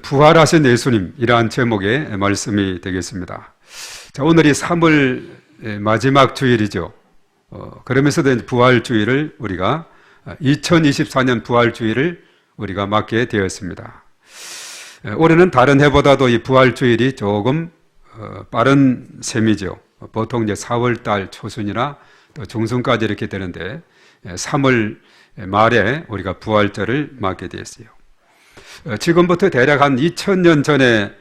부활하신 예수님, 이러한 제목의 말씀이 되겠습니다. 자, 오늘이 3월 마지막 주일이죠. 그러면서도 부활주일을 우리가 2024년 부활주일을 우리가 맞게 되었습니다. 올해는 다른 해보다도 이 부활주일이 조금 빠른 셈이죠. 보통 이제 4월달 초순이나 또 중순까지 이렇게 되는데 3월 말에 우리가 부활절을 맞게 되었어요. 지금부터 대략 한 2000년 전에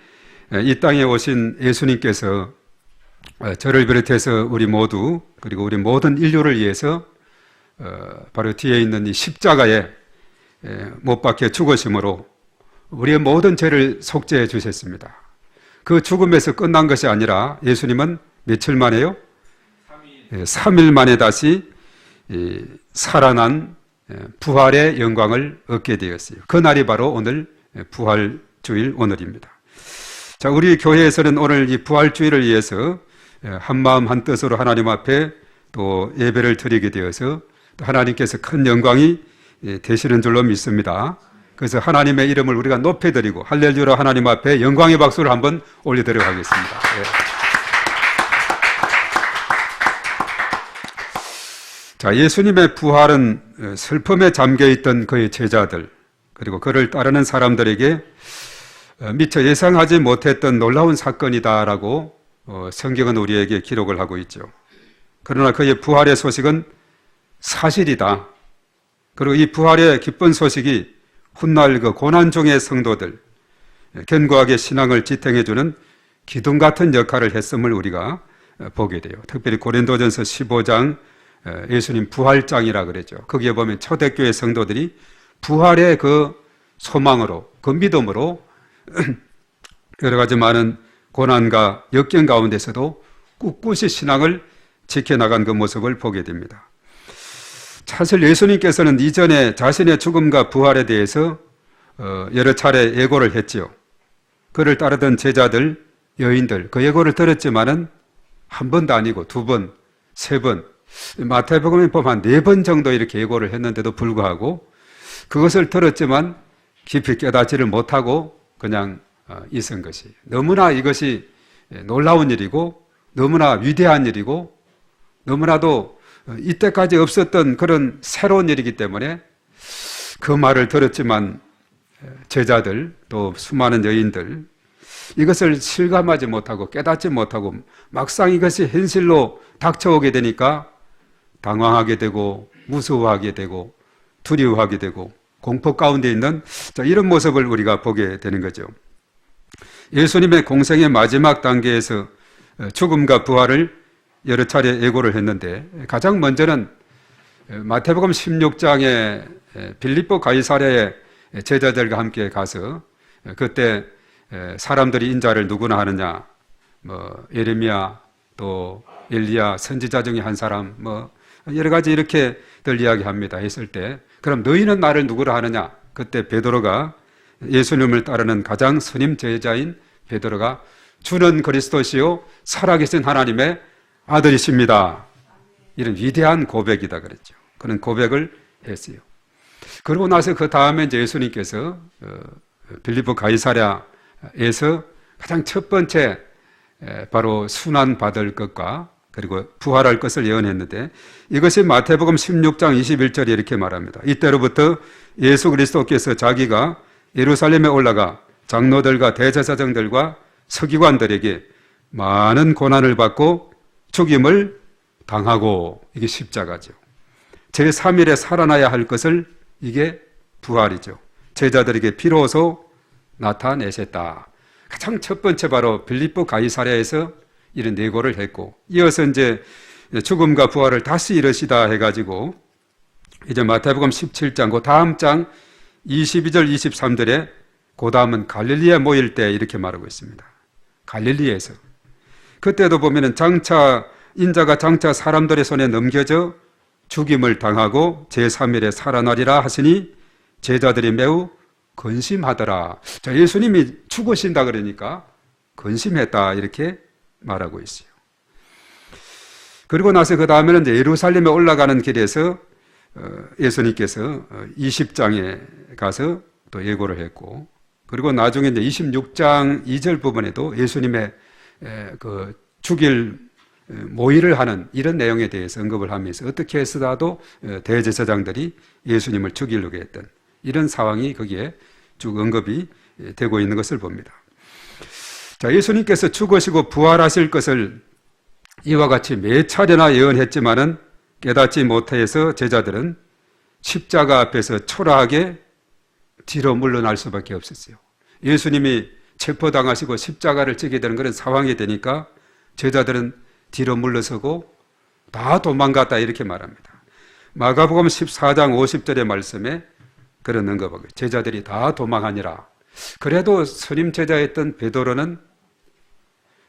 이 땅에 오신 예수님께서 저를 비롯해서 우리 모두, 그리고 우리 모든 인류를 위해서 바로 뒤에 있는 이 십자가에 못 박혀 죽으심으로 우리의 모든 죄를 속죄해 주셨습니다. 그 죽음에서 끝난 것이 아니라 예수님은 며칠 만에요? 3일 만에 다시 살아난 부활의 영광을 얻게 되었어요. 그날이 바로 오늘 부활주일 오늘입니다. 자, 우리 교회에서는 오늘 이 부활주일을 위해서 한마음 한뜻으로 하나님 앞에 또 예배를 드리게 되어서 또 하나님께서 큰 영광이 되시는 줄로 믿습니다. 그래서 하나님의 이름을 우리가 높여드리고 할렐루야 하나님 앞에 영광의 박수를 한번 올려드리도록 하겠습니다. 자, 예수님의 부활은 슬픔에 잠겨있던 그의 제자들, 그리고 그를 따르는 사람들에게 미처 예상하지 못했던 놀라운 사건이다라고 성경은 우리에게 기록을 하고 있죠. 그러나 그의 부활의 소식은 사실이다. 그리고 이 부활의 기쁜 소식이 훗날 그 고난 중의 성도들, 견고하게 신앙을 지탱해주는 기둥 같은 역할을 했음을 우리가 보게 돼요. 특별히 고린도전서 15장 예수님 부활장이라 그랬죠. 거기에 보면 초대교회 성도들이 부활의 그 소망으로, 그 믿음으로 여러 가지 많은 고난과 역경 가운데서도 꿋꿋이 신앙을 지켜나간 그 모습을 보게 됩니다. 사실 예수님께서는 이전에 자신의 죽음과 부활에 대해서 여러 차례 예고를 했지요. 그를 따르던 제자들, 여인들 그 예고를 들었지만은 한 번도 아니고 두 번, 세 번, 마태복음에 보면 한 4번 정도 이렇게 예고를 했는데도 불구하고 그것을 들었지만 깊이 깨닫지를 못하고 그냥 있은 것이 너무나 이것이 놀라운 일이고 너무나 위대한 일이고 너무나도 이때까지 없었던 그런 새로운 일이기 때문에 그 말을 들었지만 제자들 또 수많은 여인들 이것을 실감하지 못하고 깨닫지 못하고 막상 이것이 현실로 닥쳐오게 되니까 당황하게 되고 무서워하게 되고 두려워하게 되고 공포 가운데 있는 이런 모습을 우리가 보게 되는 거죠. 예수님의 공생의 마지막 단계에서 죽음과 부활을 여러 차례 예고를 했는데 가장 먼저는 마태복음 16장에 빌립보 가이사랴의 제자들과 함께 가서 그때 사람들이 인자를 누구나 하느냐, 예레미야 또 엘리야 선지자 중에 한 사람 여러 가지 이렇게들 이야기합니다. 했을 때 그럼 너희는 나를 누구라 하느냐? 그때 베드로가 예수님을 따르는 가장 선임 제자인 베드로가 주는 그리스도시요 살아계신 하나님의 아들이십니다. 이런 위대한 고백이다 그랬죠. 그런 고백을 했어요. 그러고 나서 그 다음에 이제 예수님께서 빌립보 가이사랴에서 가장 첫 번째 바로 순환 받을 것과 그리고 부활할 것을 예언했는데 이것이 마태복음 16장 21절에 이렇게 말합니다. 이때로부터 예수 그리스도께서 자기가 예루살렘에 올라가 장로들과 대제사장들과 서기관들에게 많은 고난을 받고 죽임을 당하고 이게 십자가죠. 제3일에 살아나야 할 것을 이게 부활이죠. 제자들에게 비로소 나타내셨다. 가장 첫 번째 바로 빌립보 가이사랴에서 이런 예고를 했고 이어서 이제 죽음과 부활을 다시 이르시다 해가지고 이제 마태복음 17장 그 다음 장 22절 23절에 그 다음은 갈릴리에 모일 때 이렇게 말하고 있습니다. 갈릴리에서 그때도 보면은 인자가 장차 사람들의 손에 넘겨져 죽임을 당하고 제3일에 살아나리라 하시니 제자들이 매우 근심하더라. 자, 예수님이 죽으신다 그러니까 근심했다 이렇게 말하고 있어요. 그리고 나서 그 다음에는 이제 예루살렘에 올라가는 길에서 예수님께서 20장에 가서 또 예고를 했고 그리고 나중에 이제 26장 2절 부분에도 예수님의 그 죽일 모의를 하는 이런 내용에 대해서 언급을 하면서 어떻게 해서라도 대제사장들이 예수님을 죽이려고 했던 이런 상황이 거기에 쭉 언급이 되고 있는 것을 봅니다. 자, 예수님께서 죽으시고 부활하실 것을 이와 같이 몇 차례나 예언했지만은 깨닫지 못해서 제자들은 십자가 앞에서 초라하게 뒤로 물러날 수밖에 없었어요. 예수님이 체포당하시고 십자가를 지게 되는 그런 상황이 되니까 제자들은 뒤로 물러서고 다 도망갔다 이렇게 말합니다. 마가복음 14장 50절의 말씀에 그런 언급하고 제자들이 다 도망하니라. 그래도 스님 제자였던 베드로는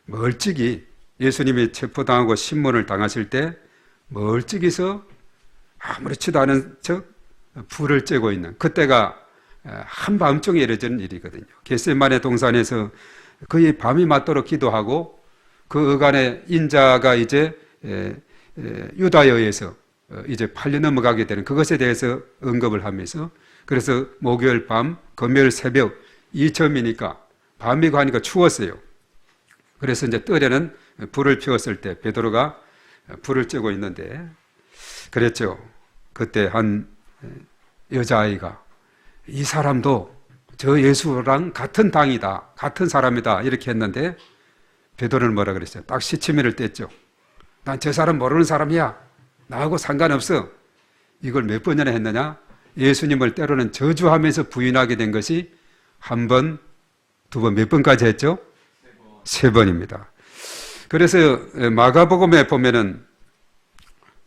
멀찍이 예수님이 체포당하고 신문을 당하실 때 멀찍이서 아무렇지도 않은 척 불을 쬐고 있는 그때가 한밤중에 이뤄지는 일이거든요. 겟세마네 동산에서 거의 밤이 맞도록 기도하고 그 어간에 인자가 이제 유다여에서 이제 팔려 넘어가게 되는 그것에 대해서 언급을 하면서 그래서 목요일 밤, 금요일 새벽 이점이니까 밤이고 하니까 추웠어요. 그래서 이제 뜰에는 불을 피웠을 때 베드로가 불을 쬐고 있는데 그랬죠. 그때 한 여자아이가 이 사람도 저 예수랑 같은 당이다, 같은 사람이다 이렇게 했는데 베드로는 뭐라 그랬어요? 딱 시치미를 뗐죠. 난 저 사람 모르는 사람이야. 나하고 상관없어. 이걸 몇 번이나 했느냐? 예수님을 때로는 저주하면서 부인하게 된 것이 한 번, 두 번, 몇 번까지 했죠? 세 번입니다. 그래서 마가복음에 보면은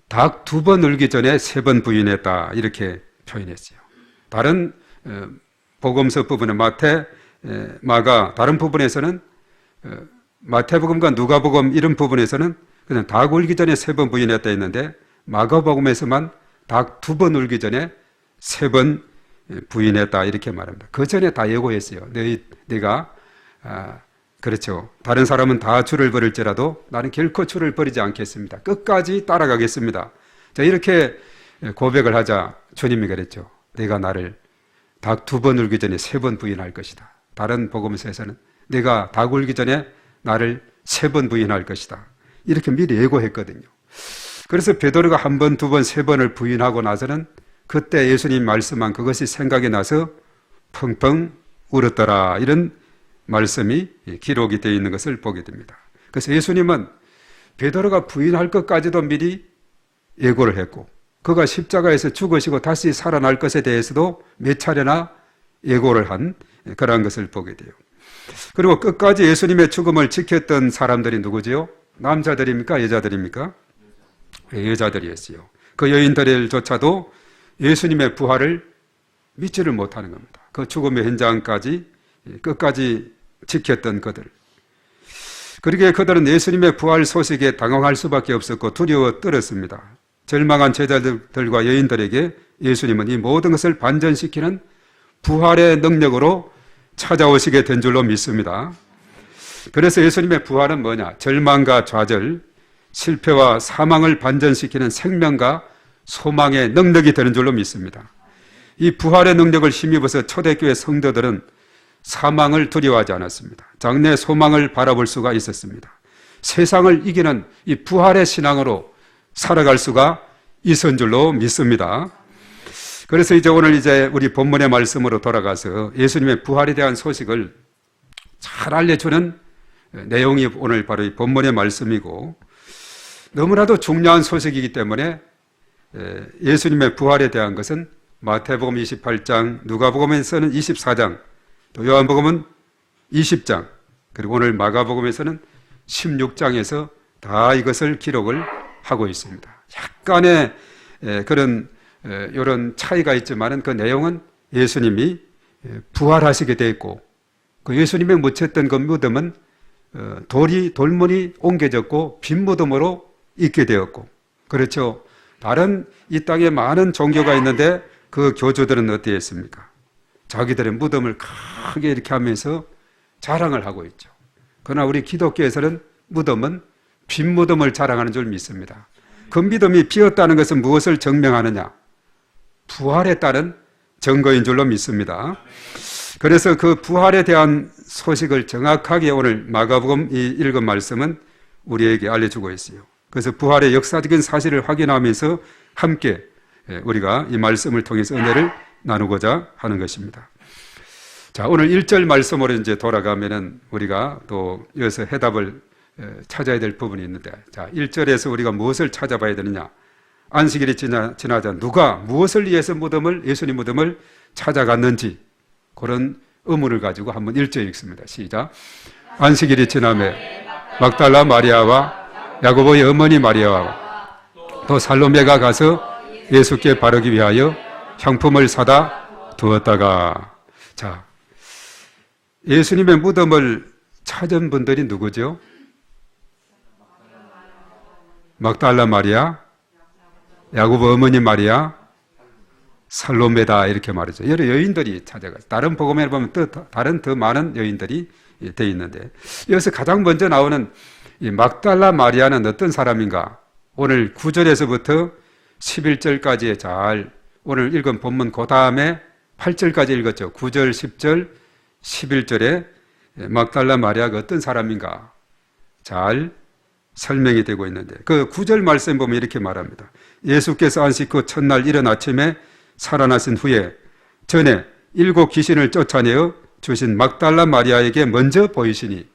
닭 두 번 울기 전에 세 번 부인했다 이렇게 표현했어요. 다른 복음서 부분에 마태, 마가 다른 부분에서는 마태복음과 누가복음 이런 부분에서는 그냥 닭 울기 전에 세 번 부인했다 했는데 마가복음에서만 닭 두 번 울기 전에 세 번 부인했다 이렇게 말합니다. 그 전에 다 예고했어요. 내가 그렇죠. 다른 사람은 다 줄을 버릴지라도 나는 결코 줄을 버리지 않겠습니다. 끝까지 따라가겠습니다. 자, 이렇게 고백을 하자 주님이 그랬죠. 내가 나를 닭 두 번 울기 전에 세 번 부인할 것이다. 다른 복음서에서는 내가 닭 울기 전에 나를 세 번 부인할 것이다. 이렇게 미리 예고했거든요. 그래서 베드로가 한 번, 두 번, 세 번을 부인하고 나서는 그때 예수님 말씀한 그것이 생각이 나서 펑펑 울었더라. 이런 말씀이 기록이 되어 있는 것을 보게 됩니다. 그래서 예수님은 베드로가 부인할 것까지도 미리 예고를 했고 그가 십자가에서 죽으시고 다시 살아날 것에 대해서도 몇 차례나 예고를 한 그러한 것을 보게 돼요. 그리고 끝까지 예수님의 죽음을 지켰던 사람들이 누구지요? 남자들입니까? 여자들입니까? 여자들이었어요. 그 여인들조차도 예수님의 부활을 믿지를 못하는 겁니다. 그 죽음의 현장까지 끝까지 지켰던 그들. 그러기에 그들은 예수님의 부활 소식에 당황할 수밖에 없었고 두려워 떨었습니다. 절망한 제자들과 여인들에게 예수님은 이 모든 것을 반전시키는 부활의 능력으로 찾아오시게 된 줄로 믿습니다. 그래서 예수님의 부활은 뭐냐? 절망과 좌절, 실패와 사망을 반전시키는 생명과 소망의 능력이 되는 줄로 믿습니다. 이 부활의 능력을 힘입어서 초대교회 성도들은 사망을 두려워하지 않았습니다. 장래 소망을 바라볼 수가 있었습니다. 세상을 이기는 이 부활의 신앙으로 살아갈 수가 있은 줄로 믿습니다. 그래서 오늘 우리 본문의 말씀으로 돌아가서 예수님의 부활에 대한 소식을 잘 알려주는 내용이 오늘 바로 이 본문의 말씀이고 너무나도 중요한 소식이기 때문에 예수님의 부활에 대한 것은 마태복음 28장, 누가복음에서는 24장, 또 요한복음은 20장, 그리고 오늘 마가복음에서는 16장에서 다 이것을 기록을 하고 있습니다. 약간의 그런 이런 차이가 있지만은 그 내용은 예수님이 부활하시게 되어 있고 그 예수님의 묻혔던 그 무덤은 돌문이 옮겨졌고 빈 무덤으로 있게 되었고 그렇죠. 다른 이 땅에 많은 종교가 있는데 그 교주들은 어땠습니까? 자기들의 무덤을 크게 이렇게 하면서 자랑을 하고 있죠. 그러나 우리 기독교에서는 무덤은 빈 무덤을 자랑하는 줄 믿습니다. 그 믿음이 비었다는 것은 무엇을 증명하느냐? 부활에 따른 증거인 줄로 믿습니다. 그래서 그 부활에 대한 소식을 정확하게 오늘 마가복음 이 읽은 말씀은 우리에게 알려주고 있어요. 그래서 부활의 역사적인 사실을 확인하면서 함께 우리가 이 말씀을 통해서 은혜를 나누고자 하는 것입니다. 자, 오늘 1절 말씀으로 이제 돌아가면은 우리가 또 이어서 해답을 찾아야 될 부분이 있는데, 자, 1절에서 우리가 무엇을 찾아봐야 되느냐? 안식일이 지나자 누가 무엇을 위해서 예수님 무덤을 찾아갔는지 그런 의문을 가지고 한번 1절 읽습니다. 시작. 안식일이 지나매 막달라 마리아와 야고보의 어머니 마리아와 또 살로메가 가서 예수께 바르기 위하여 향품을 사다 두었다가, 자, 예수님의 무덤을 찾은 분들이 누구죠? 막달라 마리아, 야고보 어머니 마리아, 살로메다 이렇게 말이죠. 여러 여인들이 찾아가서 다른 복음에 보면 다른 더 많은 여인들이 되어 있는데, 여기서 가장 먼저 나오는 이 막달라 마리아는 어떤 사람인가? 오늘 9절에서부터 11절까지의 잘 오늘 읽은 본문 그 다음에 8절까지 읽었죠. 9절, 10절, 11절에 막달라 마리아가 어떤 사람인가 잘 설명이 되고 있는데, 그 9절 말씀 보면 이렇게 말합니다. 예수께서 안식 후 첫날 이른 아침에 살아나신 후에 전에 7 귀신을 쫓아내어 주신 막달라 마리아에게 먼저 보이시니,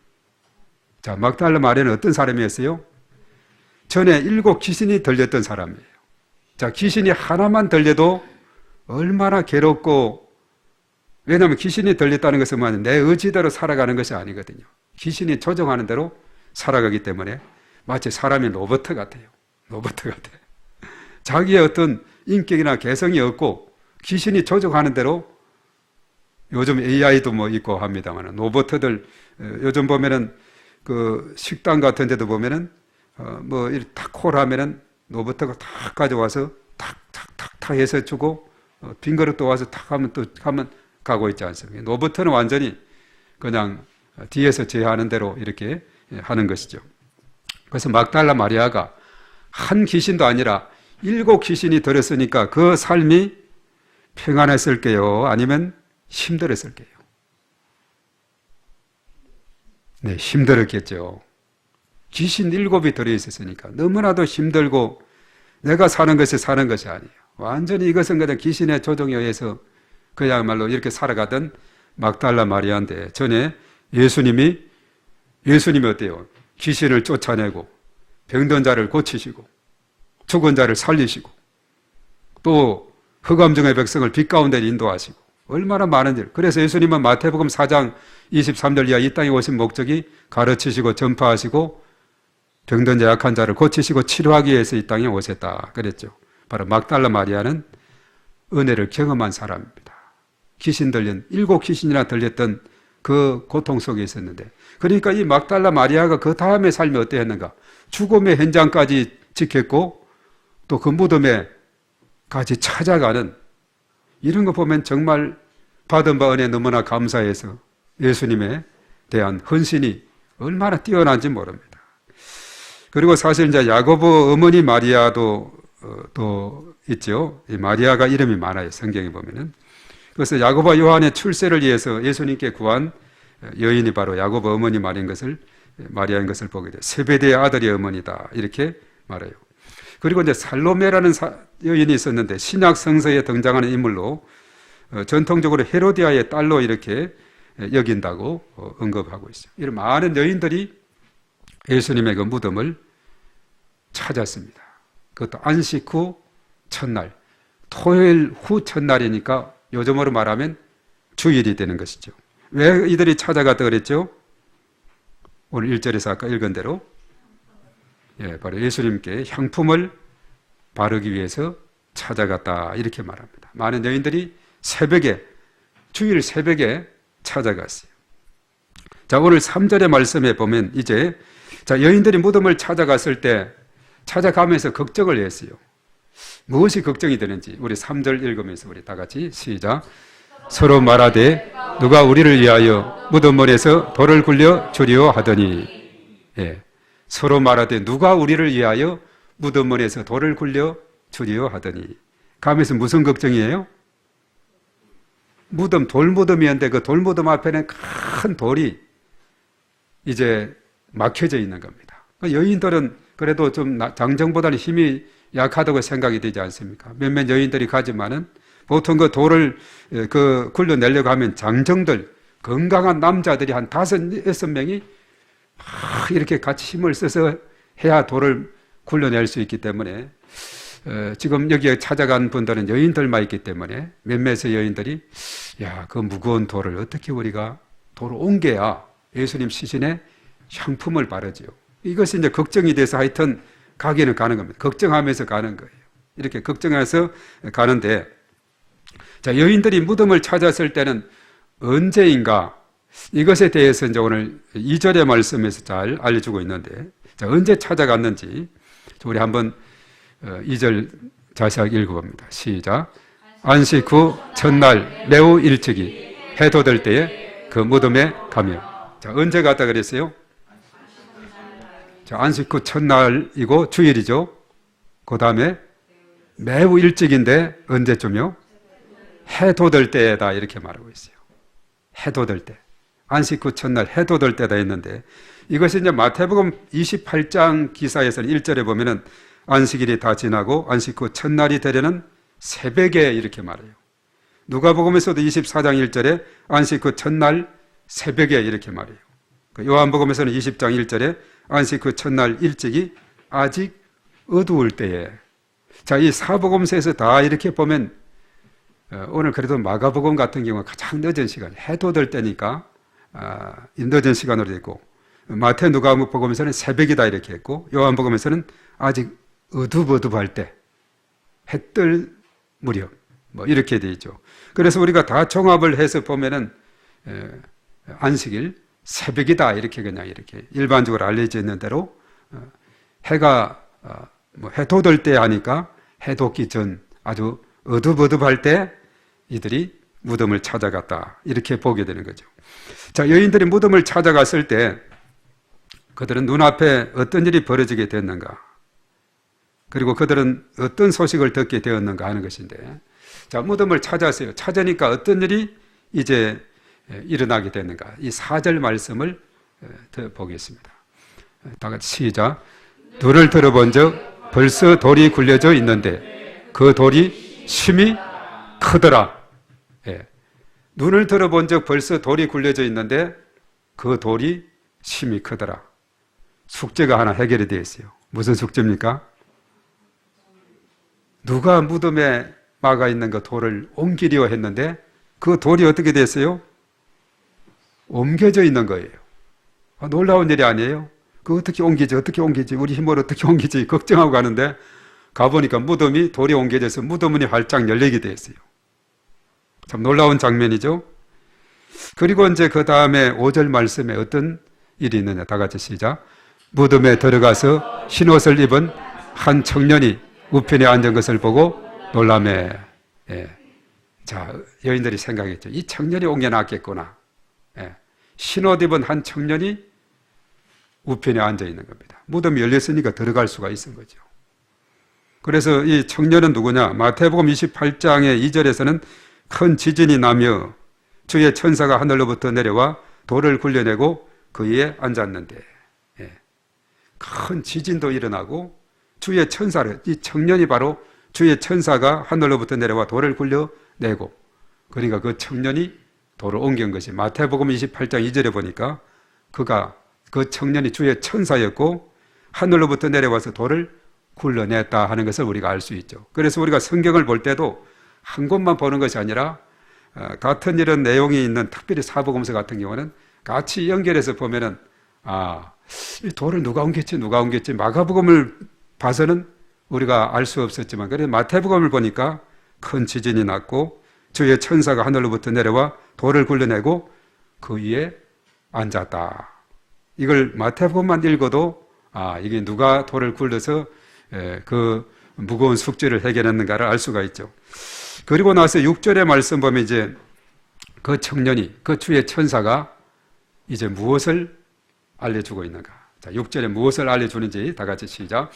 자, 막달라 마리아는 어떤 사람이었어요? 전에 7 귀신이 들렸던 사람이에요. 자, 귀신이 하나만 들려도 얼마나 괴롭고, 왜냐하면 귀신이 들렸다는 것은 뭐냐, 내 의지대로 살아가는 것이 아니거든요. 귀신이 조종하는 대로 살아가기 때문에 마치 사람이 로봇 같아요. 로봇 같아요. 자기의 어떤 인격이나 개성이 없고 귀신이 조종하는 대로, 요즘 AI도 뭐 있고 합니다만 로봇들 요즘 보면은 그 식당 같은 데도 보면은 뭐 이렇게 탁 콜하면은 로봇가 탁 가져와서 탁 해서 주고 빈 그릇 또 와서 탁 하면 또 가면 가고 있지 않습니까? 로봇은 완전히 그냥 뒤에서 제어하는 대로 이렇게 하는 것이죠. 그래서 막달라 마리아가 한 귀신도 아니라 7 귀신이 들었으니까 그 삶이 평안했을게요? 아니면 힘들었을게요? 네, 힘들었겠죠. 귀신 7이 들어있었으니까 너무나도 힘들고 내가 사는 것이 사는 것이 아니에요. 완전히 이것은 그냥 귀신의 조종에 의해서 그야말로 이렇게 살아가던 막달라 마리아인데, 전에 예수님이 어때요? 귀신을 쫓아내고 병든 자를 고치시고 죽은 자를 살리시고 또 흑암중의 백성을 빛 가운데 인도하시고 얼마나 많은 일. 그래서 예수님은 마태복음 4장 23절 이하 이 땅에 오신 목적이 가르치시고 전파하시고 병든 자 약한 자를 고치시고 치료하기 위해서 이 땅에 오셨다 그랬죠. 바로 막달라 마리아는 은혜를 경험한 사람입니다. 귀신 들린 7 귀신이나 들렸던 그 고통 속에 있었는데, 그러니까 이 막달라 마리아가 그 다음에 삶이 어떠했는가? 죽음의 현장까지 지켰고 또 그 무덤에까지 찾아가는, 이런 거 보면 정말 받은 바 은혜 너무나 감사해서 예수님에 대한 헌신이 얼마나 뛰어난지 모릅니다. 그리고 사실 이제 야고보 어머니 마리아도 또 있죠. 이 마리아가 이름이 많아요, 성경에 보면은. 그래서 야고보와 요한의 출세를 위해서 예수님께 구한 여인이 바로 야고보 어머니 마리아인 것을 보게 돼요. 세베대의 아들의 어머니다 이렇게 말해요. 그리고 이제 살로메라는 여인이 있었는데 신약 성서에 등장하는 인물로 전통적으로 헤로디아의 딸로 이렇게 여긴다고 언급하고 있어요. 이런 많은 여인들이 예수님의 그 무덤을 찾았습니다. 그것도 안식 후 첫날, 토요일 후 첫날이니까 요즘으로 말하면 주일이 되는 것이죠. 왜 이들이 찾아갔다 그랬죠? 오늘 1절에서 아까 읽은 대로 바로 예수님께 향품을 바르기 위해서 찾아갔다 이렇게 말합니다. 많은 여인들이 주일 새벽에 찾아갔어요. 자, 오늘 3절의 말씀에 보면 이제 여인들이 무덤을 찾아갔을 때 찾아가면서 걱정을 했어요. 무엇이 걱정이 되는지 우리 3절 읽으면서 우리 다 같이 시작. 서로 말하되 누가 우리를 위하여 무덤물에서 돌을 굴려 주리오 하더니, 서로 말하되 누가 우리를 위하여 무덤물에서 돌을 굴려 주리오 하더니, 가면서 무슨 걱정이에요? 무덤, 돌무덤이었는데 그 돌무덤 앞에는 큰 돌이 이제 막혀져 있는 겁니다. 여인들은 그래도 좀 장정보다는 힘이 약하다고 생각이 되지 않습니까? 몇몇 여인들이 가지만은 보통 그 돌을 굴려내려고 하면 장정들, 건강한 남자들이 한 5, 6명이 이렇게 같이 힘을 써서 해야 돌을 굴려낼 수 있기 때문에 지금 여기에 찾아간 분들은 여인들만 있기 때문에 몇몇의 여인들이 그 무거운 돌을 어떻게 우리가 돌을 옮겨야 예수님 시신에 향품을 바르지요. 이것이 이제 걱정이 돼서 하여튼 가기는 가는 겁니다. 걱정하면서 가는 거예요. 이렇게 걱정해서 가는데, 자, 여인들이 무덤을 찾았을 때는 언제인가? 이것에 대해서 이제 오늘 2절의 말씀에서 잘 알려주고 있는데, 자, 언제 찾아갔는지 우리 한번 2절 자세하게 읽어봅니다. 시작. 안식 후 첫날 매우 일찍이 해도 될 때에 그 무덤에 가며. 자, 언제 갔다 그랬어요? 자, 안식 후 첫날이고 주일이죠. 그 다음에 매우 일찍인데 언제쯤요? 해도 될 때다 이렇게 말하고 있어요. 해도 될 때. 안식 후 첫날 해도 될 때다 했는데, 이것이 이제 마태복음 28장 기사에서는 1절에 보면은 안식일이 다 지나고 안식 후 첫날이 되려는 새벽에 이렇게 말해요. 누가복음에서도 24장 1절에 안식 후 첫날 새벽에 이렇게 말해요. 요한복음에서는 20장 1절에 안식 후 첫날 일찍이 아직 어두울 때에. 자, 이 사복음서에서 다 이렇게 보면 오늘 그래도 마가복음 같은 경우는 가장 늦은 시간, 해도 될 때니까 늦은 시간으로 되고, 마태 누가복음에서는 새벽이다 이렇게 했고, 요한복음에서는 아직 어둑어둑할 때, 해 뜰 무렵 뭐 이렇게 돼 있죠. 그래서 우리가 다 종합을 해서 보면은 안식일 새벽이다 이렇게 그냥 이렇게 일반적으로 알려져 있는 대로 해가 해 돋을 때 하니까 해 돋기 전 아주 어둑어둑할 때 이들이 무덤을 찾아갔다 이렇게 보게 되는 거죠. 자, 여인들이 무덤을 찾아갔을 때 그들은 눈앞에 어떤 일이 벌어지게 됐는가, 그리고 그들은 어떤 소식을 듣게 되었는가 하는 것인데, 자, 무덤을 찾았어요. 찾으니까 어떤 일이 이제 일어나게 됐는가, 이 4절 말씀을 더 보겠습니다. 다 같이 시작. 눈을 들어본 적 벌써 돌이 굴려져 있는데 그 돌이 심히 크더라. 예. 눈을 들어본 적 벌써 돌이 굴려져 있는데 그 돌이 심히 크더라. 숙제가 하나 해결이 되어 있어요. 무슨 숙제입니까? 누가 무덤에 막아 있는 그 돌을 옮기려 했는데 그 돌이 어떻게 됐어요? 옮겨져 있는 거예요. 놀라운 일이 아니에요? 그 어떻게 옮기지? 우리 힘으로 어떻게 옮기지? 걱정하고 가는데 가보니까 무덤이 돌이 옮겨져서 무덤문이 활짝 열리게 되었어요. 참 놀라운 장면이죠? 그리고 이제 그 다음에 5절 말씀에 어떤 일이 있느냐. 다 같이 시작. 무덤에 들어가서 흰옷을 입은 한 청년이 우편에 앉은 것을 보고 놀라매. 예. 자, 여인들이 생각했죠. 이 청년이 옮겨놨겠구나. 예. 흰옷 입은 한 청년이 우편에 앉아 있는 겁니다. 무덤이 열렸으니까 들어갈 수가 있은 거죠. 그래서 이 청년은 누구냐? 마태복음 28장의 2절에서는 큰 지진이 나며 주의 천사가 하늘로부터 내려와 돌을 굴려내고 그 위에 앉았는데, 예. 큰 지진도 일어나고 주의 천사를, 이 청년이 바로 주의 천사가 하늘로부터 내려와 돌을 굴려내고, 그러니까 그 청년이 돌을 옮긴 것이 마태복음 28장 2절에 보니까 그 청년이 주의 천사였고 하늘로부터 내려와서 돌을 굴러냈다 하는 것을 우리가 알 수 있죠. 그래서 우리가 성경을 볼 때도 한 곳만 보는 것이 아니라 같은 이런 내용이 있는 특별히 사복음서 같은 경우는 같이 연결해서 보면은 이 돌을 누가 옮겼지 마가복음을 봐서는 우리가 알 수 없었지만, 그래서 마태복음을 보니까 큰 지진이 났고 주의 천사가 하늘로부터 내려와 돌을 굴려내고 그 위에 앉았다. 이걸 마태복음만 읽어도 이게 누가 돌을 굴려서 그 무거운 숙제를 해결했는가를 알 수가 있죠. 그리고 나서 6절의 말씀 보면 이제 그 청년이, 그 주의 천사가 이제 무엇을 알려주고 있는가. 자, 6절에 무엇을 알려주는지 다 같이 시작.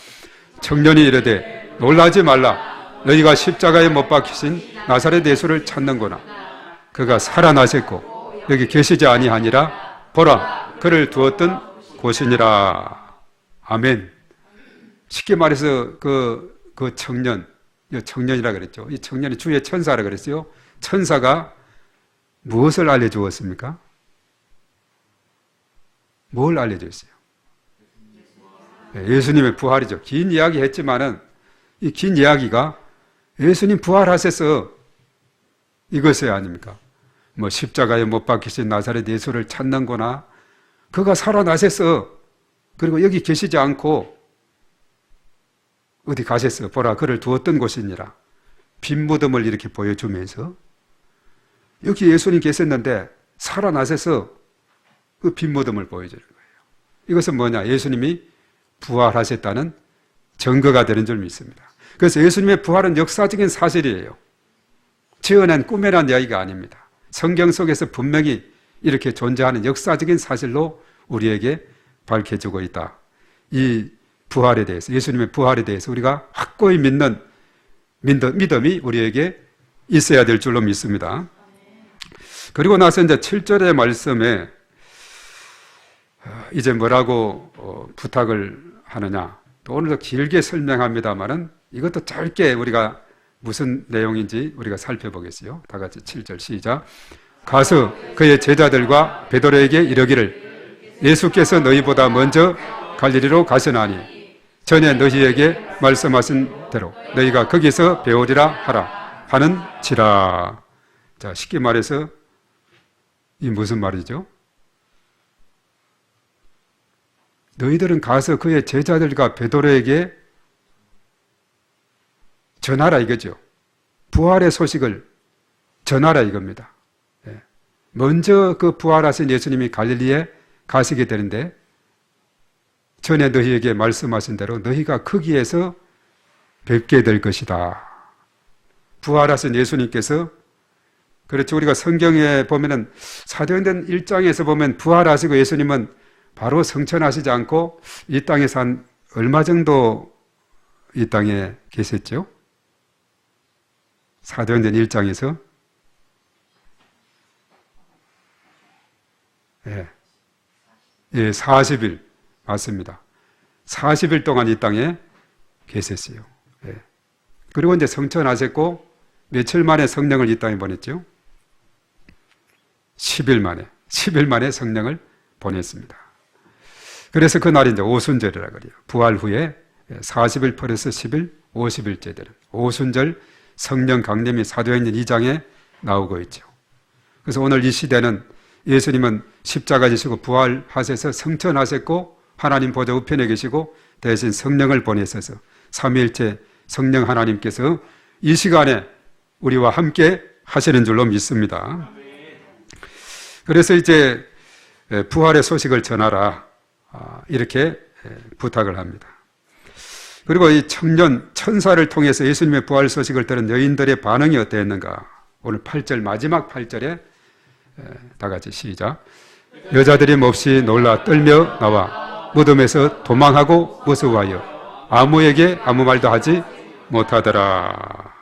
청년이 이르되 놀라지 말라. 너희가 십자가에 못 박히신 나사렛 예수를 찾는구나. 그가 살아나셨고 여기 계시지 아니하니라. 보라, 그를 두었던 곳이니라. 아멘. 쉽게 말해서 그 청년이라 그랬죠. 이 청년이 주의 천사라 그랬어요. 천사가 무엇을 알려주었습니까? 뭘 알려줬어요? 예수님의 부활이죠. 긴 이야기 했지만은 이 긴 이야기가 예수님 부활하셔서 이것이 아닙니까? 뭐 십자가에 못 박히신 나사렛 예수를 찾는구나. 그가 살아나셔서 그리고 여기 계시지 않고 어디 가셨어요? 보라, 그를 두었던 곳이니라. 빈 무덤을 이렇게 보여주면서 여기 예수님 계셨는데 살아나셔서 그 빈 무덤을 보여주는 거예요. 이것은 뭐냐? 예수님이 부활하셨다는 증거가 되는 줄 믿습니다. 그래서 예수님의 부활은 역사적인 사실이에요. 지어낸 꾸며낸 이야기가 아닙니다. 성경 속에서 분명히 이렇게 존재하는 역사적인 사실로 우리에게 밝혀지고 있다. 이 부활에 대해서, 예수님의 부활에 대해서 우리가 확고히 믿는 믿음이 우리에게 있어야 될 줄로 믿습니다. 그리고 나서 이제 7절의 말씀에 이제 뭐라고 부탁을 하느냐. 또 오늘도 길게 설명합니다만은 이것도 짧게 우리가 무슨 내용인지 우리가 살펴보겠어요. 다 같이 7절 시작. 가서 그의 제자들과 베드로에게 이르기를 예수께서 너희보다 먼저 갈릴리로 가시나니 전에 너희에게 말씀하신 대로 너희가 거기서 배우리라 하라 하는지라. 자, 쉽게 말해서 이 무슨 말이죠? 너희들은 가서 그의 제자들과 베드로에게 전하라 이거죠. 부활의 소식을 전하라 이겁니다. 먼저 그 부활하신 예수님이 갈릴리에 가시게 되는데 전에 너희에게 말씀하신 대로 너희가 거기에서 뵙게 될 것이다. 부활하신 예수님께서, 그렇죠. 우리가 성경에 보면은 사도행전 1장에서 보면 부활하시고 예수님은 바로 성천하시지 않고 이 땅에서 한 얼마 정도 이 땅에 계셨죠? 사도행전 1장에서 40일 맞습니다. 40일 동안 이 땅에 계셨어요. 그리고 이제 성천하셨고 며칠 만에 성령을 이 땅에 보냈죠? 10일 만에 성령을 보냈습니다. 그래서 그날이 이제 오순절이라 그래요. 부활 후에 40일 플러스 10일, 50일째 되는 오순절 성령 강림이 사도행전 2장에 나오고 있죠. 그래서 오늘 이 시대는 예수님은 십자가 지시고 부활하셔서 성천하셨고 하나님 보좌 우편에 계시고 대신 성령을 보내셔서 삼위일체 성령 하나님께서 이 시간에 우리와 함께 하시는 줄로 믿습니다. 그래서 이제 부활의 소식을 전하라 이렇게 부탁을 합니다. 그리고 이 청년 천사를 통해서 예수님의 부활 소식을 들은 여인들의 반응이 어땠는가? 오늘 8절 마지막 8절에 다 같이 시작. 여자들이 몹시 놀라 떨며 나와 무덤에서 도망하고 무서워하여 아무에게 아무 말도 하지 못하더라.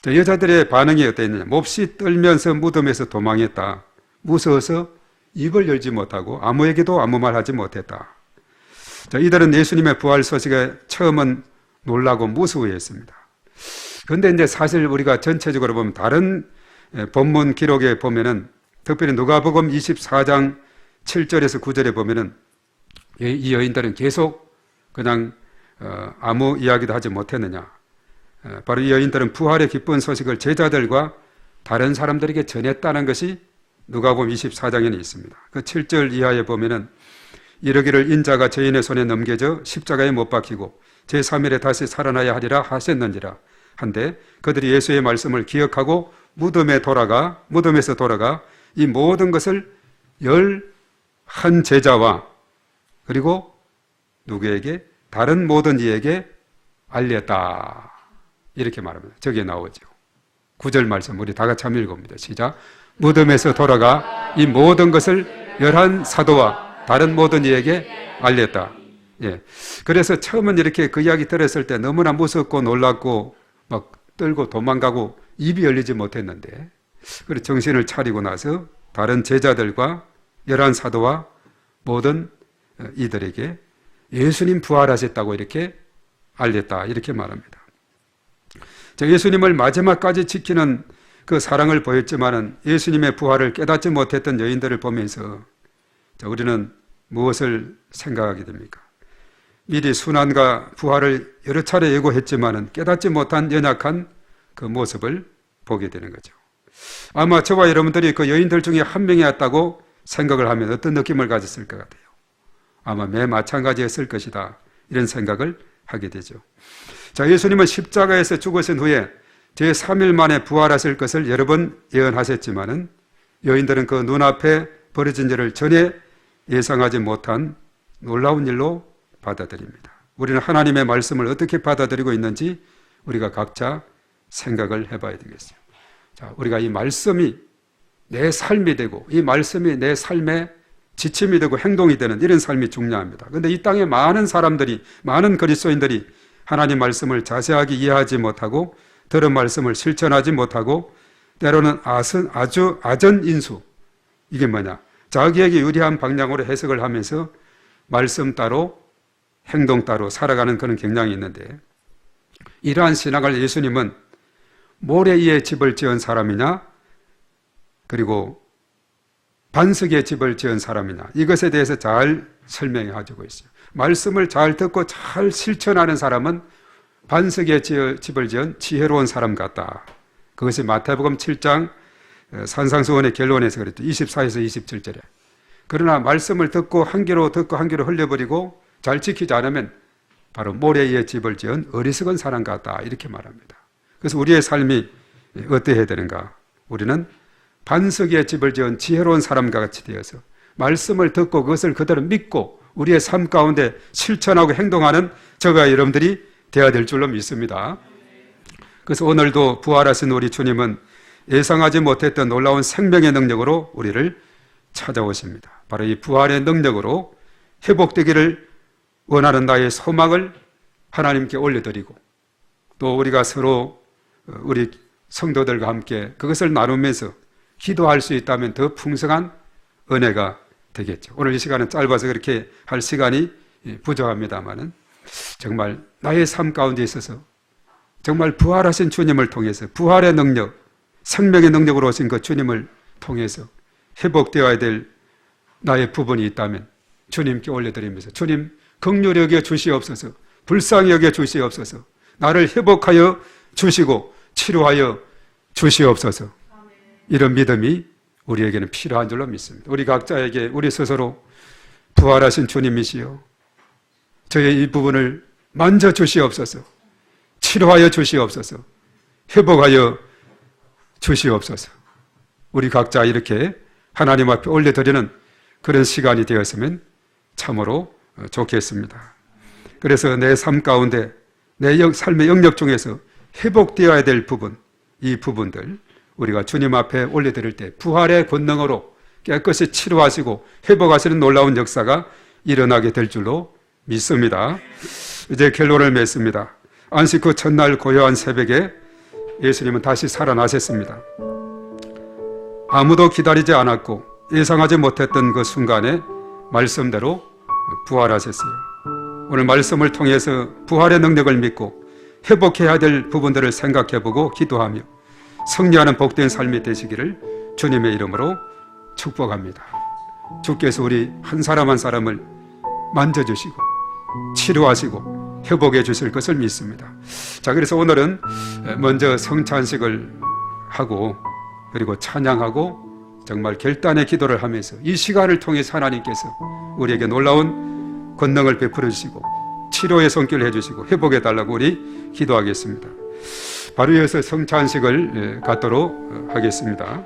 여자들의 반응이 어땠느냐? 몹시 떨면서 무덤에서 도망했다. 무서워서 입을 열지 못하고 아무에게도 아무 말 하지 못했다. 자, 이들은 예수님의 부활 소식에 처음은 놀라고 무서워했습니다. 그런데 이제 사실 우리가 전체적으로 보면 다른 본문 기록에 보면은 특별히 누가복음 24장 7절에서 9절에 보면은 이 여인들은 계속 그냥 아무 이야기도 하지 못했느냐. 바로 이 여인들은 부활의 기쁜 소식을 제자들과 다른 사람들에게 전했다는 것이 누가복음 24장에는 있습니다. 그 7절 이하에 보면은 이르기를 인자가 죄인의 손에 넘겨져 십자가에 못 박히고 제3일에 다시 살아나야 하리라 하셨는지라 한데 그들이 예수의 말씀을 기억하고 무덤에서 돌아가 이 모든 것을 11 제자와 그리고 누구에게? 다른 모든 이에게 알렸다. 이렇게 말합니다. 저기에 나오죠. 9절 말씀 우리 다 같이 한번 읽어봅니다. 시작. 무덤에서 돌아가 이 모든 것을 11 사도와 다른 모든 이에게 알렸다. 그래서 처음은 이렇게 그 이야기 들었을 때 너무나 무섭고 놀랍고 막 떨고 도망가고 입이 열리지 못했는데 그리고 정신을 차리고 나서 다른 제자들과 11사도와 모든 이들에게 예수님 부활하셨다고 이렇게 알렸다, 이렇게 말합니다. 예수님을 마지막까지 지키는 그 사랑을 보였지만은 예수님의 부활을 깨닫지 못했던 여인들을 보면서 우리는 무엇을 생각하게 됩니까? 미리 순환과 부활을 여러 차례 예고했지만은 깨닫지 못한 연약한 그 모습을 보게 되는 거죠. 아마 저와 여러분들이 그 여인들 중에 한 명이었다고 생각을 하면 어떤 느낌을 가졌을 것 같아요? 아마 매 마찬가지였을 것이다, 이런 생각을 하게 되죠. 예수님은 십자가에서 죽으신 후에 제3일 만에 부활하실 것을 여러 번 예언하셨지만은 여인들은 그 눈앞에 벌어진 일을 전혀 예상하지 못한 놀라운 일로 받아들입니다. 우리는 하나님의 말씀을 어떻게 받아들이고 있는지 우리가 각자 생각을 해봐야 되겠어요. 우리가 이 말씀이 내 삶이 되고 이 말씀이 내 삶의 지침이 되고 행동이 되는 이런 삶이 중요합니다. 그런데 이 땅에 많은 사람들이, 많은 그리스도인들이 하나님 말씀을 자세하게 이해하지 못하고 들은 말씀을 실천하지 못하고 때로는 아주 아전인수, 이게 뭐냐, 자기에게 유리한 방향으로 해석을 하면서 말씀 따로 행동 따로 살아가는 그런 경향이 있는데, 이러한 신앙을 예수님은 모래 위에 집을 지은 사람이냐 그리고 반석에 집을 지은 사람이냐, 이것에 대해서 잘 설명해 가지고 있어요. 말씀을 잘 듣고 잘 실천하는 사람은 반석에 집을 지은 지혜로운 사람 같다. 그것이 마태복음 7장 산상수훈의 결론에서 그랬죠. 24에서 27절에. 그러나 말씀을 듣고 한 귀로 흘려버리고 잘 지키지 않으면 바로 모래 위에 집을 지은 어리석은 사람 같다, 이렇게 말합니다. 그래서 우리의 삶이 어떠해야 되는가? 우리는 반석에 집을 지은 지혜로운 사람과 같이 되어서 말씀을 듣고 그것을 그대로 믿고 우리의 삶 가운데 실천하고 행동하는 저와 여러분들이 되어야 될 줄로 믿습니다. 그래서 오늘도 부활하신 우리 주님은 예상하지 못했던 놀라운 생명의 능력으로 우리를 찾아오십니다. 바로 이 부활의 능력으로 회복되기를 원하는 나의 소망을 하나님께 올려드리고, 또 우리가 서로 우리 성도들과 함께 그것을 나누면서 기도할 수 있다면 더 풍성한 은혜가 되겠죠. 오늘 이 시간은 짧아서 그렇게 할 시간이 부족합니다만은 정말 나의 삶 가운데 있어서 정말 부활하신 주님을 통해서 부활의 능력, 생명의 능력으로 오신 그 주님을 통해서 회복되어야 될 나의 부분이 있다면 주님께 올려드리면서, 주님 긍휼히 여겨 주시옵소서, 불쌍히 여겨 주시옵소서, 나를 회복하여 주시고 치료하여 주시옵소서, 이런 믿음이 우리에게는 필요한 줄로 믿습니다. 우리 각자에게 우리 스스로 부활하신 주님이시여 저의 이 부분을 만져 주시옵소서, 치료하여 주시옵소서, 회복하여 주시옵소서, 우리 각자 이렇게 하나님 앞에 올려드리는 그런 시간이 되었으면 참으로 좋겠습니다. 그래서 내 삶 가운데 내 삶의 영역 중에서 회복되어야 될 부분, 이 부분들 우리가 주님 앞에 올려드릴 때 부활의 권능으로 깨끗이 치료하시고 회복하시는 놀라운 역사가 일어나게 될 줄로 믿습니다. 이제 결론을 맺습니다. 안식 후 첫날 고요한 새벽에 예수님은 다시 살아나셨습니다. 아무도 기다리지 않았고 예상하지 못했던 그 순간에 말씀대로 부활하셨어요. 오늘 말씀을 통해서 부활의 능력을 믿고 회복해야 될 부분들을 생각해보고 기도하며 승리하는 복된 삶이 되시기를 주님의 이름으로 축복합니다. 주께서 우리 한 사람 한 사람을 만져주시고 치료하시고 회복해 주실 것을 믿습니다. 자, 그래서 오늘은 먼저 성찬식을 하고 그리고 찬양하고 정말 결단의 기도를 하면서 이 시간을 통해서 하나님께서 우리에게 놀라운 권능을 베풀어 주시고 치료의 손길을 해주시고 회복해 달라고 우리 기도하겠습니다. 바로 이어서 성찬식을 갖도록 하겠습니다.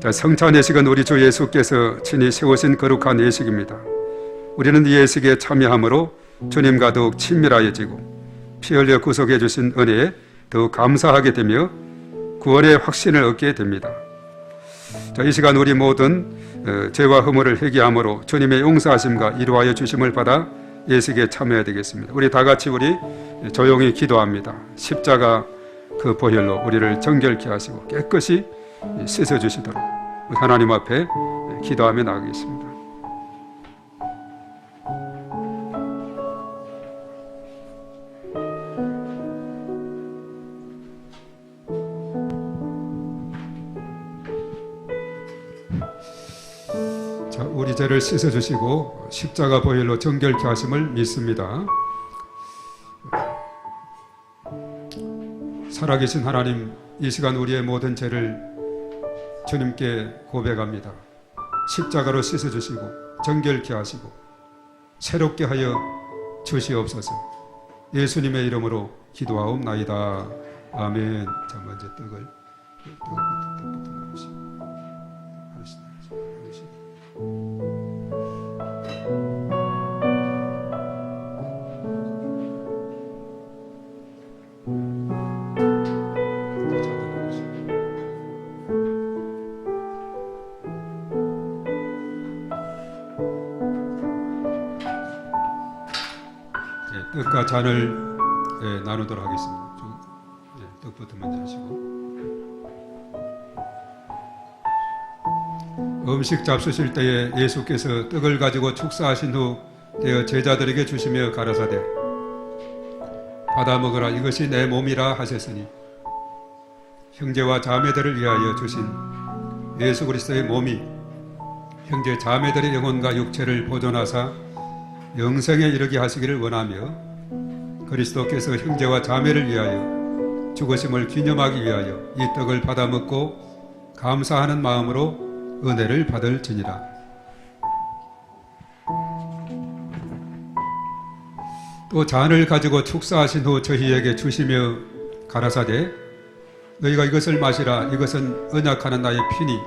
자, 성찬 예식은 우리 주 예수께서 친히 세우신 거룩한 예식입니다. 우리는 이 예식에 참여함으로 주님과 더욱 친밀하여지고 피 흘려 구속해 주신 은혜에 더욱 감사하게 되며 구원의 확신을 얻게 됩니다. 자, 이 시간 우리 모든 죄와 허물을 회개함으로 주님의 용서하심과 이루하여 주심을 받아 예식에 참여해야 되겠습니다. 우리 다 같이 우리 조용히 기도합니다. 십자가 그 보혈로 우리를 정결케 하시고 깨끗이 씻어주시도록 하나님 앞에 기도하며 나가겠습니다. 자, 우리 죄를 씻어주시고 십자가 보혈로 정결케 하심을 믿습니다. 살아계신 하나님, 이 시간 우리의 모든 죄를 주님께 고백합니다. 십자가로 씻어주시고 정결케 하시고 새롭게 하여 주시옵소서. 예수님의 이름으로 기도하옵나이다. 아멘. 자, 먼저 떡부터 나누시고 떡과 잔을 나누도록 하겠습니다. 떡부터 먼저 하시고, 음식 잡수실 때에 예수께서 떡을 가지고 축사하신 후 되어 제자들에게 주시며 가라사대 받아 먹으라, 이것이 내 몸이라 하셨으니 형제와 자매들을 위하여 주신 예수 그리스도의 몸이 형제 자매들의 영혼과 육체를 보존하사 영생에 이르게 하시기를 원하며 그리스도께서 형제와 자매를 위하여 죽으심을 기념하기 위하여 이 떡을 받아 먹고 감사하는 마음으로 은혜를 받을지니라. 또 잔을 가지고 축사하신 후 저희에게 주시며 가라사대 너희가 이것을 마시라, 이것은 언약하는 나의 피니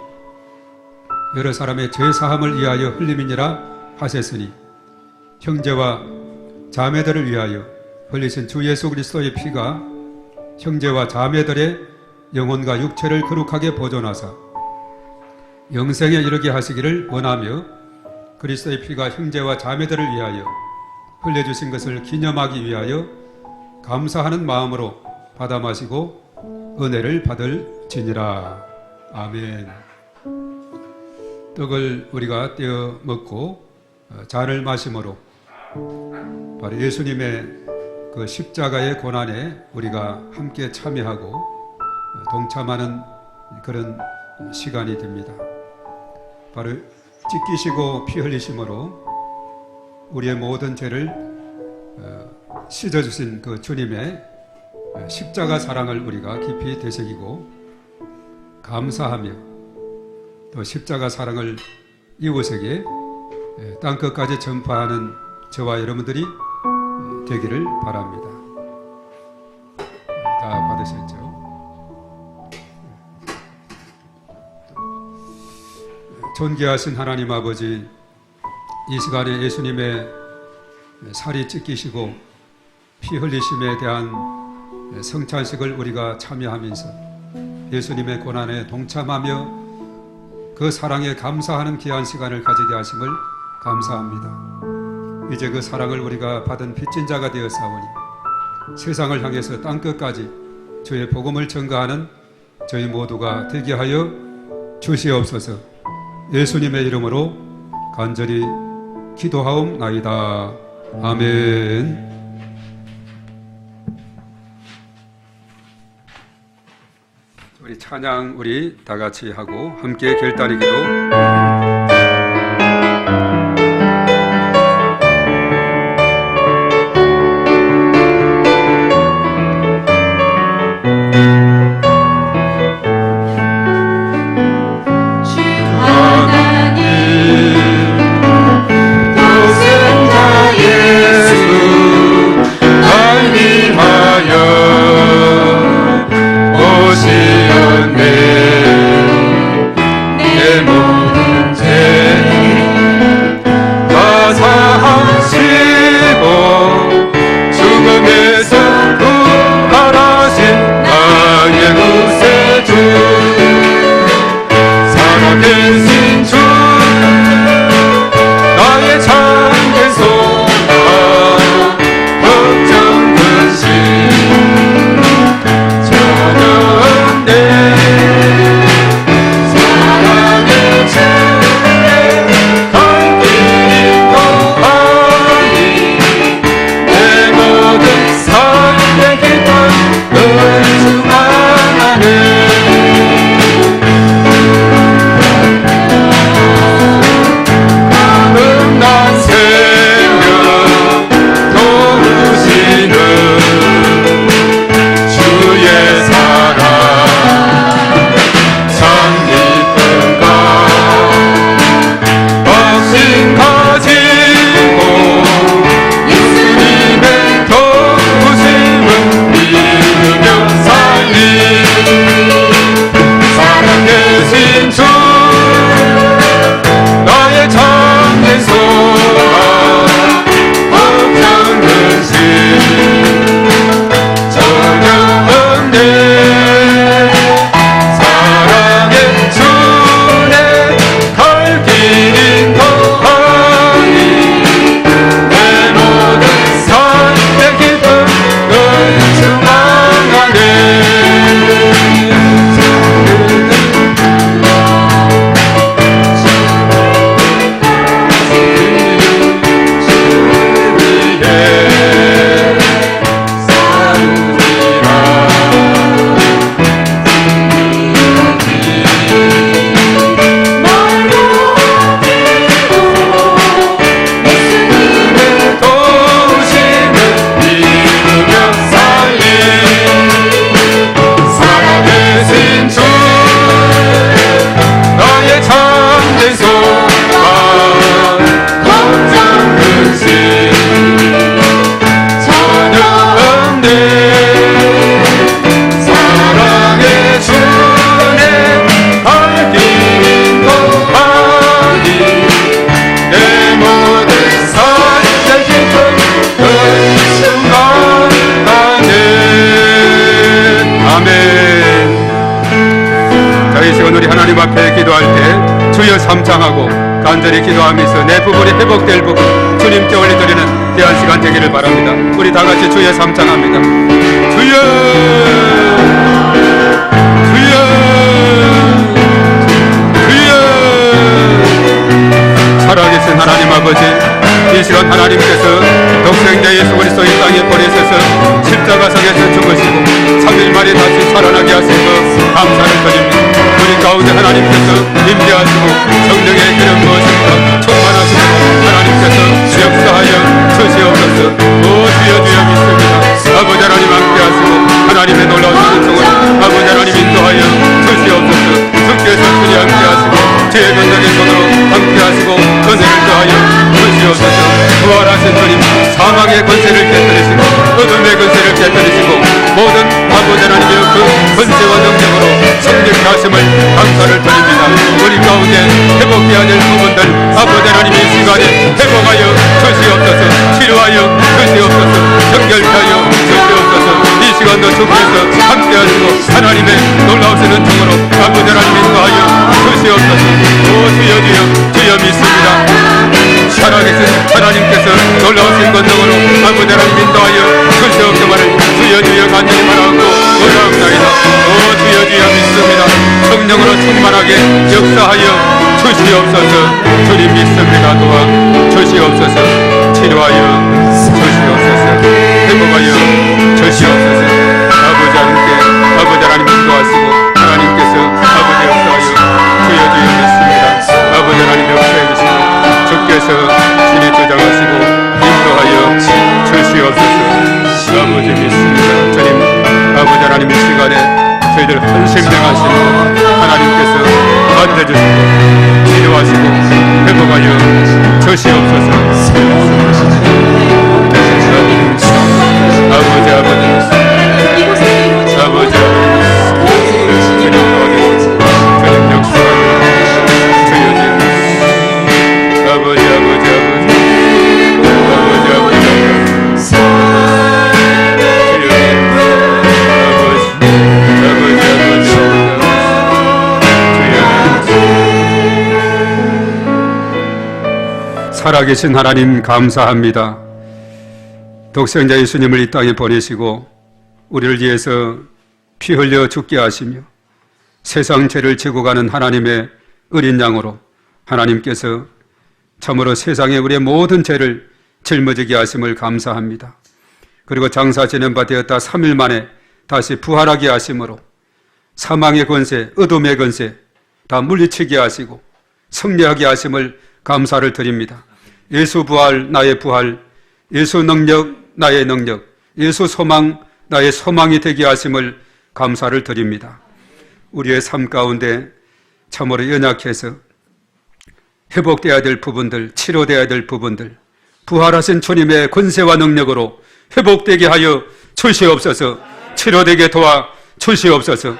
여러 사람의 죄 사함을 위하여 흘림이니라 하셨으니 형제와 자매들을 위하여 흘리신 주 예수 그리스도의 피가 형제와 자매들의 영혼과 육체를 거룩하게 보존하사 영생에 이르게 하시기를 원하며 그리스도의 피가 형제와 자매들을 위하여 흘려주신 것을 기념하기 위하여 감사하는 마음으로 받아 마시고 은혜를 받을지니라. 아멘. 떡을 우리가 떼어 먹고 잔을 마심으로 바로 예수님의 그 십자가의 고난에 우리가 함께 참여하고 동참하는 그런 시간이 됩니다. 바로 찢기시고 피 흘리심으로 우리의 모든 죄를 씻어주신 그 주님의 십자가 사랑을 우리가 깊이 되새기고 감사하며 또 십자가 사랑을 이웃에게 땅끝까지 전파하는 저와 여러분들이 되기를 바랍니다. 다 받으셨죠? 존귀하신 하나님 아버지, 이 시간에 예수님의 살이 찢기시고 피 흘리심에 대한 성찬식을 우리가 참여하면서 예수님의 고난에 동참하며 그 사랑에 감사하는 귀한 시간을 가지게 하심을 감사합니다. 이제 그 사랑을 우리가 받은 빚진 자가 되었사오니 세상을 향해서 땅끝까지 주의 복음을 전가하는 저희 모두가 되게 하여 주시옵소서. 예수님의 이름으로 간절히 기도하옵나이다. 아멘. 우리 찬양 우리 다 같이 하고 함께 결단의 기도. 내 몸을 감창하고 간절히 기도하면서 내 부분이 회복될 부분 주님께 올려드리는 귀한 시간 되기를 바랍니다. 우리 다 같이 주여 삼창합니다. 주여 주여 주여. 살아계신 하나님 아버지, 이 시간 하나님께서 독생자 예수 그리스도 이 땅에 보내셔서 십자가상에서 죽으시고 3일 만에 다시 살아나게 하신 것 감사를 드립니다. 우리 가운데 하나님께서 임재하시고 성령의 기름 부으심과 충만하시고 하나님께서 역사하여 주시옵소서. 오 주여 주여 믿습니다. 아버지 하나님 함께하시고 하나님의 놀라운 은총을 아버지 하나님 인도하여 주시옵소서. 주께서 주님 함께하시고 주의 권능의 손으로 함께하시고 은혜를 더하여 주시옵소서. 부활하신 주님, 사망의 권세를 깨뜨리시고 어둠의 권세를 깨뜨리시고 모든 아버지 하나님의 그 권세와 능력으로 성령케 하심을 감사를 드립니다. 우리 가운데 회복해야 될 부분들 아버지 하나님의 시간에 회복하여 주시옵소서. 치료하여 주시옵소서. 정결하여 주시옵소서. 이 시간도 주께서 함께하시고 하나님의 놀라우신 은총으로 아버지 하나님 인도하여 주시옵소서. 오 주여 주여 주여 믿습니다. 살아계신 하나님께서 놀라우신 권능으로 아버지 하나님 인도하여 주시옵소서를 주여 주여 간절히 바라고 의뢰합니다. 오 주여 주여 믿습니다. 성령으로 충만하게 역사하여 주시옵소서. 주님 믿습니다. 도와 주시옵소서. 치료하여 주시옵소서. 회복하여 주시옵소서. 아버지 하나님께 아버지 하나님 인도하시고 하나님께서 아버지 역사하여 주여 주여 믿습니다. 아버지 하나님 역사해 주시고 주께서 신의 주장하시고 인도하여 주시옵소서. 아버지 믿습니다. 주님 아버지 하나님 이 시간에 저희들 헌신명하시고 하나님께서 만져주시고 치료하시고 회복하여 주시옵소서. 아버지 아버지 아버지 주님 도와주시고 주님 역사하여 주여 주여 아버지 아버지 아버지 아버지 살아계신 하나님 감사합니다. 독생자 예수님을 이 땅에 보내시고 우리를 위해서 피 흘려 죽게 하시며 세상 죄를 지고 가는 하나님의 어린 양으로 하나님께서 참으로 세상에 우리의 모든 죄를 짊어지게 하심을 감사합니다. 그리고 장사 지낸 바 되었다 3일 만에 다시 부활하게 하심으로 사망의 권세, 어둠의 권세 다 물리치게 하시고 승리하게 하심을 감사를 드립니다. 예수 부활, 나의 부활, 예수 능력, 나의 능력, 예수 소망, 나의 소망이 되게 하심을 감사를 드립니다. 우리의 삶 가운데 참으로 연약해서 회복되어야 될 부분들, 치료되어야 될 부분들 부활하신 주님의 권세와 능력으로 회복되게 하여 주시옵소서. 치료되게 도와 주시옵소서.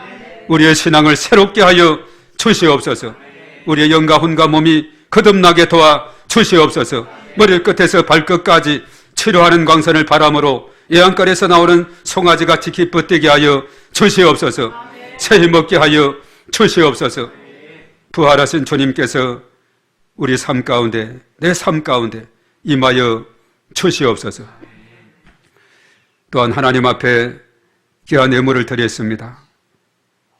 우리의 신앙을 새롭게 하여 주시옵소서. 우리의 영과 혼과 몸이 거듭나게 도와 주시옵소서. 머리끝에서 발끝까지 치료하는 광선을 바람으로 예안가에서 나오는 송아지같이 기쁘게 하여 주시옵소서. 새 힘없게 하여 주시옵소서. 부활하신 주님께서 우리 삶 가운데, 내 삶 가운데 임하여 주시옵소서. 또한 하나님 앞에 귀한 예물을 드렸습니다.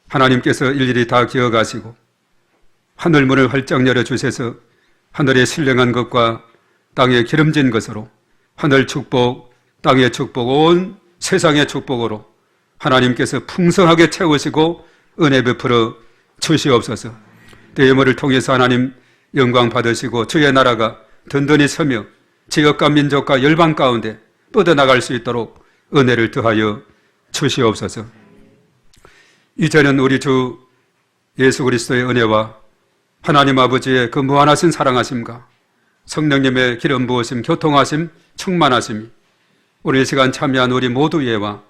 하나님께서 일일이 다 기억하시고 하늘문을 활짝 열어주셔서 하늘의 신령한 것과 땅의 기름진 것으로 하늘 축복, 땅의 축복, 온 세상의 축복으로 하나님께서 풍성하게 채우시고 은혜 베풀어 주시옵소서. 예물을 통해서 하나님 영광 받으시고 주의 나라가 든든히 서며 지역과 민족과 열방 가운데 뻗어나갈 수 있도록 은혜를 더하여 주시옵소서. 이제는 우리 주 예수 그리스도의 은혜와 하나님 아버지의 그 무한하신 사랑하심과 성령님의 기름 부으심, 교통하심, 충만하심이 오늘 이 시간 참여한 우리 모두에와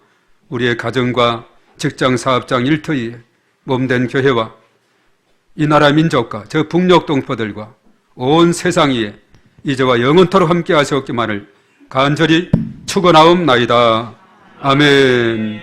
우리의 가정과 직장, 사업장, 일터에 몸된 교회와 이 나라 민족과 저 북녘 동포들과 온 세상 위에 이제와 영원토록 함께 하시옵기만을 간절히 축원하옵나이다. 아멘.